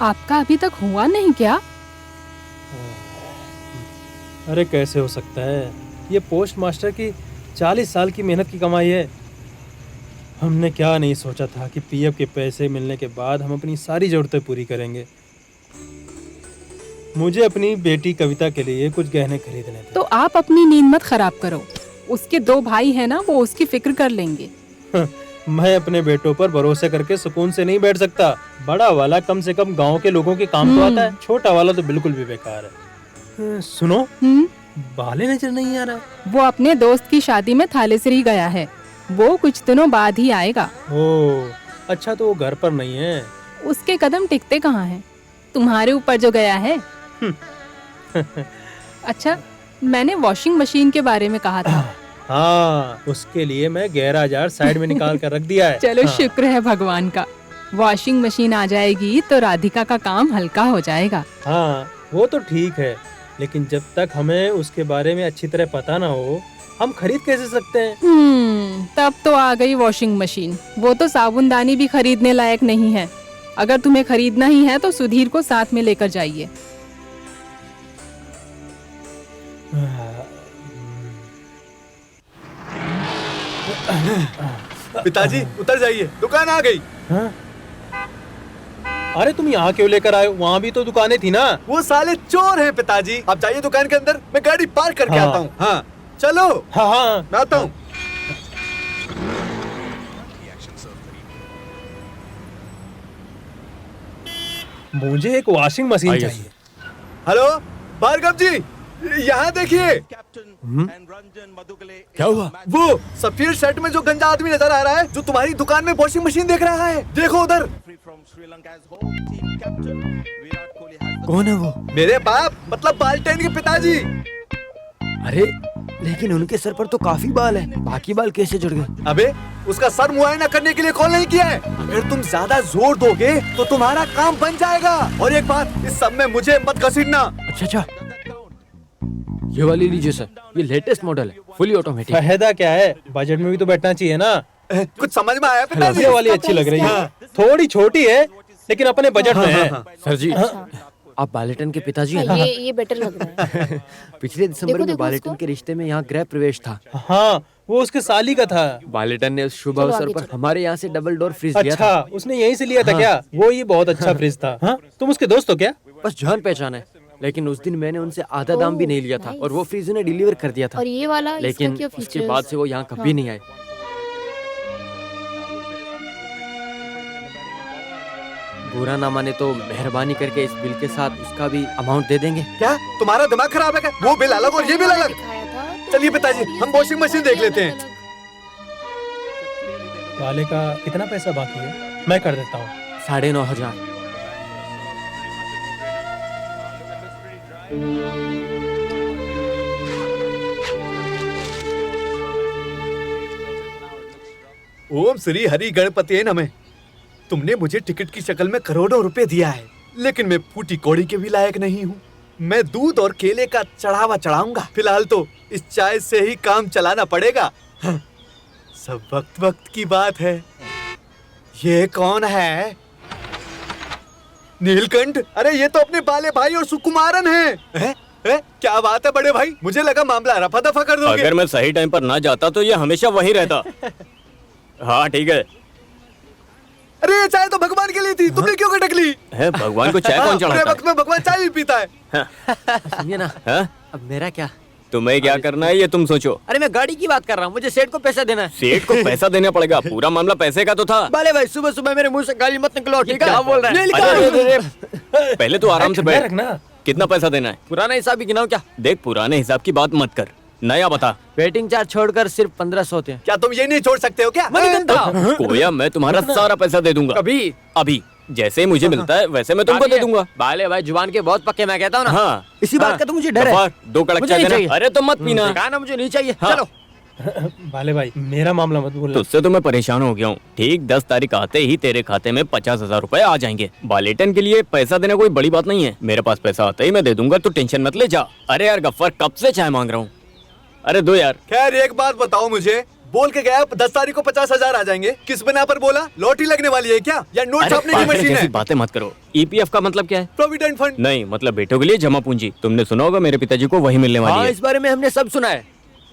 आपका अभी तक हुआ नहीं क्या? अरे कैसे हो सकता है, ये पोस्ट मास्टर की 40 साल की मेहनत की कमाई है। हमने क्या नहीं सोचा था कि पीएफ के पैसे मिलने के बाद हम अपनी सारी ज़रूरतें पूरी करेंगे। मुझे अपनी बेटी कविता के लिए कुछ गहने खरीदने थे। तो आप अपनी नींद मत खराब करो। उसके 2 भाई हैं ना, वो उसकी फिक्र कर लेंगे। मैं अपने बेटों पर भरोसे करके सुकून से नहीं बैठ सकता। बड़ा वाला कम से कम गांव के लोगों के काम तो आता है, छोटा वाला तो बिल्कुल भी बेकार है। सुनो, बाले नजर नहीं आ रहा। वो अपने दोस्त की शादी में थालेसरी गया है। वो कुछ दिनों बाद ही आएगा। ओह, अच्छा तो वो घर पर नहीं है। उसके कदम टिकते कहाँ हैं? तुम्हारे ऊपर जो गया है। अच्छा, मैंने वॉशिंग मशीन के बारे में कहा था। हाँ, उसके लिए मैं 11,000 साइड में निकाल कर रख दिया है। चलो, हाँ। शुक्र है भगवान का। वॉशिंग मशीन आ जाएगी तो राधिका का काम हल्का हो जाएगा। हाँ, वो तो ठीक है, लेकिन जब तक हमें उसके बारे में अच्छी तरह पता ना हो, हम खरीद कैसे सकते हैं? तब तो आ गई वॉशिंग मशीन। वो तो साबुनदानी भी खरीदने लायक नहीं है। अगर तुम्हें खरीदना ही है तो सुधीर को साथ में लेकर जाइए। पिताजी उतर जाइए, दुकान आ गई। हाँ? अरे तुम यहाँ क्यों लेकर आए? वहाँ भी तो दुकानें थी ना। वो साले चोर हैं पिताजी। आप जाइए दुकान के अंदर, मैं गाड़ी पार्क करके हाँ। आता हूँ। हाँ चलो। हाँ हाँ, मैं आता हूँ। मुझे एक वॉशिंग मशीन चाहिए। हेलो भार्गव जी, यहाँ देखिए। क्या हुआ? वो सफेद शर्ट में जो गंजा आदमी नजर आ रहा है, जो तुम्हारी दुकान में वॉशिंग मशीन देख रहा है, देखो उधर। कौन है वो? मेरे बाप, मतलब बाल्टेन के पिताजी। अरे लेकिन उनके सर पर तो काफी बाल है, बाकी बाल कैसे जुड़ गए? अबे उसका सर मुआयना करने के लिए कॉल नहीं किया है। अगर तुम ज्यादा जोर दोगे तो तुम्हारा काम बन जाएगा। और एक बात, इस सब में मुझे मत घसीटना। अच्छा, ये वाली लीजिए सर, ये लेटेस्ट मॉडल है, फुली ऑटोमेटिक। फायदा क्या है, बजट में भी तो बैठना चाहिए ना। कुछ समझ में आया पिताजी? ये वाली अच्छी लग रही है। थोड़ी छोटी है लेकिन अपने बजट में है। सर जी, आप बालेटन के पिताजी हैं? ये बेटर लग रहा है। पिछले दिसंबर में बालेटन के रिश्ते में यहाँ गृह प्रवेश था। हाँ, वो उसके साली का था। बालेटन ने उस शुभ अवसर पर हमारे यहाँ से डबल डोर फ्रिज लिया था। अच्छा, उसने यहीं से लिया था क्या? वो ये बहुत अच्छा फ्रिज था। हाँ, तुम उसके दोस्त हो क्या? बस जान पहचान है, लेकिन उस दिन मैंने उनसे आधा दाम भी नहीं लिया था और वो फ्रिज उन्हें डिलीवर कर दिया था। और ये वाला, लेकिन इसका क्या उसके फीचर्स? बाद से वो यहाँ कभी नहीं आए। बुरा ना माने तो मेहरबानी करके इस बिल के साथ उसका भी अमाउंट दे देंगे। क्या तुम्हारा दिमाग खराब है क्या? वो बिल अलग और ये बिल अलग। चलिए पिताजी, हम वॉशिंग मशीन देख लेते हैं। वाले का कितना पैसा बाकी है? मैं कर देता हूँ। 9,500। ओम श्री हरि गणपति नमः। तुमने मुझे टिकट की शक्ल में करोड़ों रुपए दिया है, लेकिन मैं फूटी कौड़ी के भी लायक नहीं हूँ। मैं दूध और केले का चढ़ावा चढ़ाऊंगा। फिलहाल तो इस चाय से ही काम चलाना पड़ेगा। हाँ, सब वक्त वक्त की बात है। ये कौन है? नीलकंठ? अरे ये तो अपने बाले भाई और सुकुमारन हैं। क्या बात है बड़े भाई, मुझे लगा मामला रफा दफा कर दोगे। अगर मैं सही टाइम पर ना जाता तो ये हमेशा वहीं रहता। हाँ ठीक है। अरे ये चाय तो भगवान के लिए थी, तुमने क्यों खटक ली? है, भगवान को चाय कौन चढ़ाता है? वक्त में भगवान चाय भी पीता है। सुनिए ना, हाँ? अब मेरा क्या? तुम्हें क्या करना है ये तुम सोचो। अरे मैं गाड़ी की बात कर रहा हूँ, मुझे सेठ को पैसा देना है। सेठ को पैसा देना पड़ेगा? पूरा मामला पैसे का तो था। बाले भाई, सुबह सुबह मेरे मुंह से गाली मत निकलो, ठीक है? क्या बोल रहे हैं? अरे, पहले तो आराम से बैठ। रखना। कितना पैसा देना है? पुराना हिसाब ही गिनाओ क्या? देख, पुराने हिसाब की बात मत कर, नया बता। वेटिंग चार्ज छोड़कर सिर्फ 1500 थे। क्या तुम ये नहीं छोड़ सकते हो क्या? कोया, मैं तुम्हारा सारा पैसा दे दूंगा। कभी? अभी जैसे ही मुझे मिलता है वैसे मैं तुमको दे दूंगा। बाले भाई जुबान के बहुत पक्के, मैं कहता हूँ ना। हाँ, इसी बात का तो मुझे डर है। 2 कड़क मुझे चाय नहीं देना। चाहिए। अरे तो मत पीना। कहा ना मुझे नहीं चाहिए। हाँ। चलो। बाले भाई, मेरा मामला मत बोलना। तुझसे तो मैं परेशान हो गया हूँ। ठीक 10 तारीख आते ही तेरे खाते में 50,000 रुपए आ जाएंगे। बालेटन के लिए पैसा देना कोई बड़ी बात नहीं है। मेरे पास पैसा आते ही मैं दे दूंगा, तो टेंशन मत ले जा। अरे यार गफ्फर, कब से चाय मांग रहा हूँ। अरे दो यार। खैर एक बात बताओ मुझे, बोल के गया 10 तारीख को 50,000 आ जाएंगे। किस बिना पर बोला? लॉटरी लगने वाली है क्या या नोट छापने की पागल मशीन जैसी है? बातें मत करो। ईपीएफ का मतलब क्या है? Provident fund. नहीं, मतलब बेटों के लिए जमा पूंजी। तुमने सुना होगा मेरे पिताजी को वही मिलने वाली हाँ, है। इस बारे में हमने सब सुना है।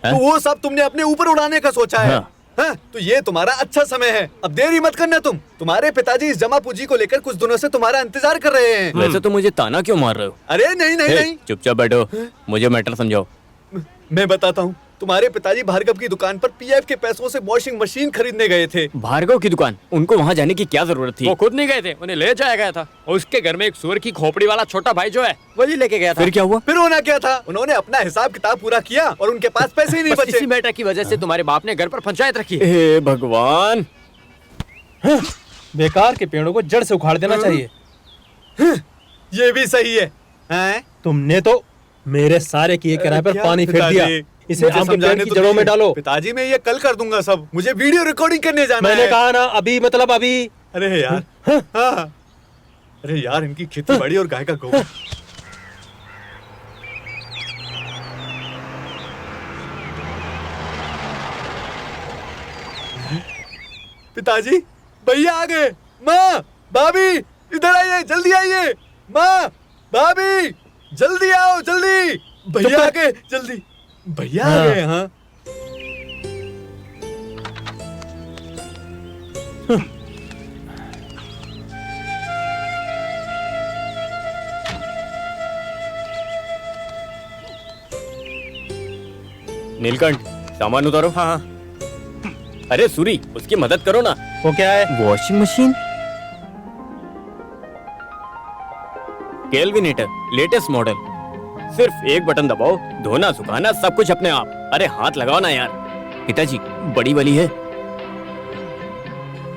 तो वो सब तुमने अपने ऊपर उड़ाने का सोचा है। हाँ। हाँ, तो ये तुम्हारा अच्छा समय है, अब देरी मत करना तुम। तुम्हारे पिताजी इस जमा पूंजी को लेकर कुछ दिनों से तुम्हारा इंतजार कर रहे हैं। वैसे तो मुझे ताना क्यों मार रहे हो? अरे नहीं नहीं हे, नहीं, चुपचाप बैठो, मुझे मैटर समझाओ। मैं बताता हूँ। तुम्हारे पिताजी भार्गव की दुकान पर पीएफ के पैसों से वॉशिंग मशीन खरीदने गए थे। भार्गव की दुकान? उनको वहाँ जाने की क्या जरूरत थी? वो खुद नहीं गए थे, उन्हें ले जाया गया था। और उसके घर में एक सुअर की खोपड़ी वाला छोटा भाई जो है वही लेके गया था। फिर क्या हुआ? फिर होना क्या था, उन्होंने अपना हिसाब किताब पूरा किया और उनके पास पैसे ही नहीं बस बचे। इसी मैटर की वजह से तुम्हारे बाप ने घर पर पंचायत रखी है। हे भगवान, बेकार के पेड़ों को जड़ से उखाड़ देना चाहिए। ये भी सही है, हैं? तुमने तो मेरे सारे किए किराए पर क्या पानी फेर पिताजी? दिया। इसे मुझे आम के पेड़ समझाने की तो जड़ों में दीजिए। डालो। पिताजी मैं ये कल कर दूंगा सब, मुझे वीडियो रिकॉर्डिंग करने जाना मैंने है। कहा ना अभी, मतलब अभी। अरे यार, हाँ। अरे यार, इनकी खेती बाड़ी और गाय का गोबर। पिताजी, भैया आ गए। माँ, भाभी, इधर आइए, जल्दी आइए। माँ, भाभी, जल्दी आओ, जल्दी। भैया आ गए, जल्दी। भैया आ गए। हाँ, नीलकंठ सामान उतारो। हाँ। अरे सूरी, उसकी मदद करो ना। वो क्या है? Washing machine, Kelvinator, latest model. सिर्फ एक बटन दबाओ, धोना सुखाना सब कुछ अपने आप। अरे हाथ लगाओ ना यार। पिताजी, बड़ी वाली है।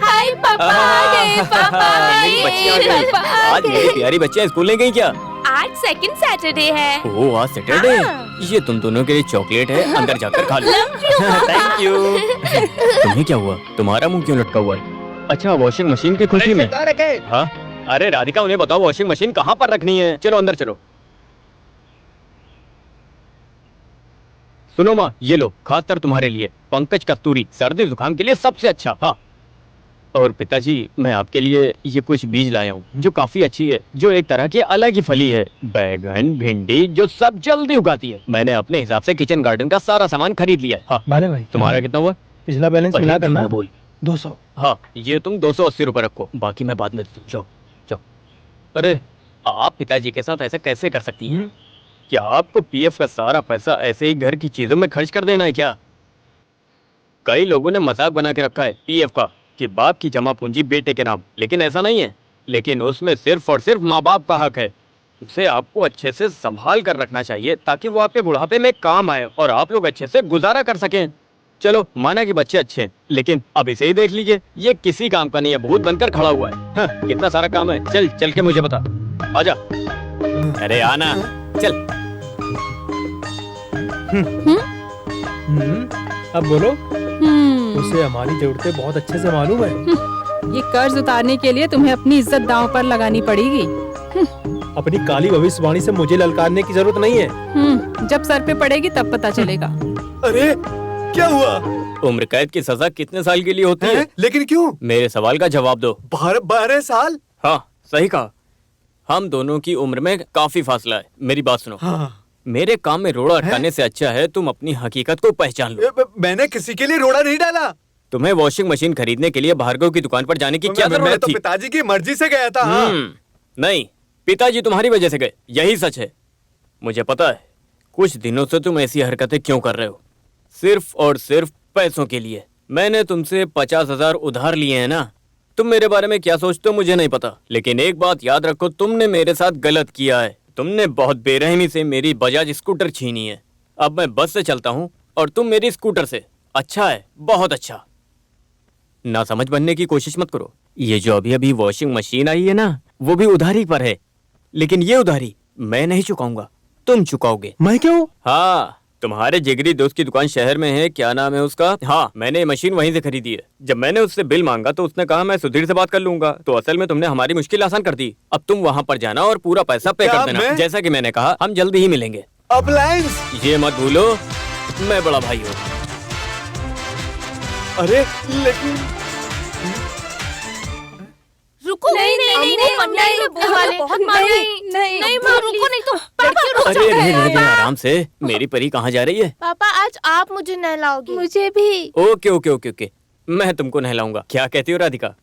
हाय पापा आ गए, पापा मेरी बच्ची आ आए, गई। पापा आ आज मेरी गए। प्यारी बच्चियां स्कूल नहीं गई क्या? आज सेकंड सैटरडे है। ओह, आज सैटरडे। हाँ। ये तुम दोनों के लिए चॉकलेट है, अंदर जाकर खा लो। Thank you. तुम्हें क्या हुआ? तुम्हारा मुंह क्यों लटका हुआ है? अच्छा, वॉशिंग मशीन की खुशी में। हाँ, अरे राधिका, उन्हें बताओ वॉशिंग मशीन कहाँ पर रखनी है। चलो अंदर चलो। सुनो माँ, ये लो, खासकर तुम्हारे लिए पंकज कस्तूरी, सर्दी जुकाम के लिए सबसे अच्छा। हाँ, और पिताजी, मैं आपके लिए ये कुछ बीज लाया हूँ जो काफी अच्छी है, जो एक तरह की अलग ही फली है। बैगन, भिंडी, जो सब जल्दी उगाती है। मैंने अपने हिसाब से किचन गार्डन का सारा सामान खरीद लिया है। हाँ, भाले भाई, तुम्हारा कितना हुआ? पिछला बैलेंस मिला करना। बोल। 200। हाँ, ये तुम 280 रुपए रखो, बाकी मैं बाद में दे दूँ। जाओ जाओ। अरे, आप पिताजी के साथ ऐसा कैसे कर सकती हैं? क्या आपको पीएफ का सारा पैसा ऐसे ही घर की चीजों में खर्च कर देना है क्या? कई लोगों ने मजाक बना के रखा है पीएफ का कि बाप की जमा पूंजी बेटे के नाम, लेकिन ऐसा नहीं है। लेकिन उसमें सिर्फ और सिर्फ माँ बाप का हक है। उसे आपको अच्छे से संभाल कर रखना चाहिए ताकि वो आपके बुढ़ापे में काम आए और आप लोग अच्छे से गुजारा कर सकें। चलो, माना कि बच्चे अच्छे हैं, लेकिन अब इसे ही देख लीजिए, ये किसी काम का नहीं है, भूत बनकर खड़ा हुआ है। हाँ, कितना सारा काम है। चल चल के मुझे बता। आजा। अरे आना, चल। अब बोलो। हम्म, उसे हमारी जरूरतें बहुत अच्छे से मालूम है। ये कर्ज उतारने के लिए तुम्हें अपनी इज्जत दांव पर लगानी पड़ेगी। अपनी काली भविष्यवाणी से मुझे ललकारने की जरूरत नहीं है। जब सर पे पड़ेगी तब पता चलेगा। अरे क्या हुआ? उम्र कैद की सजा कितने साल के लिए होती है? लेकिन क्यों? मेरे सवाल का जवाब दो। 12 साल? हाँ, सही कहा। हम दोनों की उम्र में काफी फासला है। मेरी बात सुनो। हाँ। मेरे काम में रोड़ा अटकाने से अच्छा है तुम अपनी हकीकत को पहचान लो। मैंने किसी के लिए रोड़ा नहीं डाला। तुम्हें वॉशिंग मशीन खरीदने के लिए भार्गव की दुकान पर जाने की क्या मैं जरूरत तो थी? पिताजी की मर्जी से गया था। हाँ। नहीं, पिताजी तुम्हारी वजह से गए, यही सच है। मुझे पता है कुछ दिनों से तुम ऐसी हरकतें क्यों कर रहे हो, सिर्फ और सिर्फ पैसों के लिए। मैंने तुमसे 50,000 उधार लिए हैं ना। तुम मेरे बारे में क्या सोचते हो मुझे नहीं पता, लेकिन एक बात याद रखो, तुमने मेरे साथ गलत किया है। तुमने बहुत बेरहमी से मेरी बजाज स्कूटर छीनी है। अब मैं बस से चलता हूँ और तुम मेरी स्कूटर से। अच्छा है, बहुत अच्छा। ना समझ बनने की कोशिश मत करो। ये जो अभी अभी वॉशिंग मशीन आई है ना, वो भी उधारी पर है, लेकिन ये उधारी मैं नहीं चुकाऊंगा, तुम चुकाओगे। मैं क्यों? हाँ, तुम्हारे जिगरी दोस्त की दुकान शहर में है, क्या नाम है उसका? हाँ, मैंने ये मशीन वहीं से खरीदी है। जब मैंने उससे बिल मांगा तो उसने कहा मैं सुधीर से बात कर लूंगा। तो असल में तुमने हमारी मुश्किल आसान कर दी। अब तुम वहाँ पर जाना और पूरा पैसा पे क्या कर देना। मैं? जैसा कि मैंने कहा, हम जल्दी ही मिलेंगे। अप्लायंस। ये मत भूलो, मैं बड़ा भाई हूँ। अरे लेकिन रुको नहीं नहीं नहीं नहीं मंडली में बुआ वाले बहुत मार नहीं माँ रुको नहीं तो पापा अरे रहने दे आराम से। मेरी परी कहाँ जा रही है? पापा आज आप मुझे नहलाओगे। मुझे भी। ओके ओके ओके ओके, मैं तुमको नहलाऊंगा। क्या कहती हो राधिका?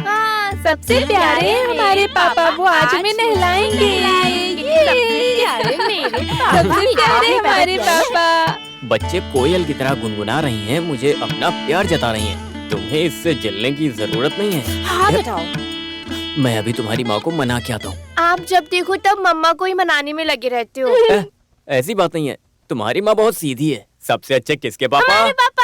हाँ सबसे प्यारे हमारे पापा वो आज हमें नहलाएंगे। सबसे प्यारे हमारे पापा। बच्चे कोयल की तरह गुनगुना रही हैं, मुझे अपना प्यार जता रही हैं। तुम्हें इससे जलने की जरूरत नहीं है। हाँ बताओ। मैं अभी तुम्हारी माँ को मना के आता हूँ। आप जब देखो तब मम्मा को ही मनाने में लगे रहते हो। ऐसी बात नहीं है, तुम्हारी माँ बहुत सीधी है। सबसे अच्छे किसके पापा? हमारे पापा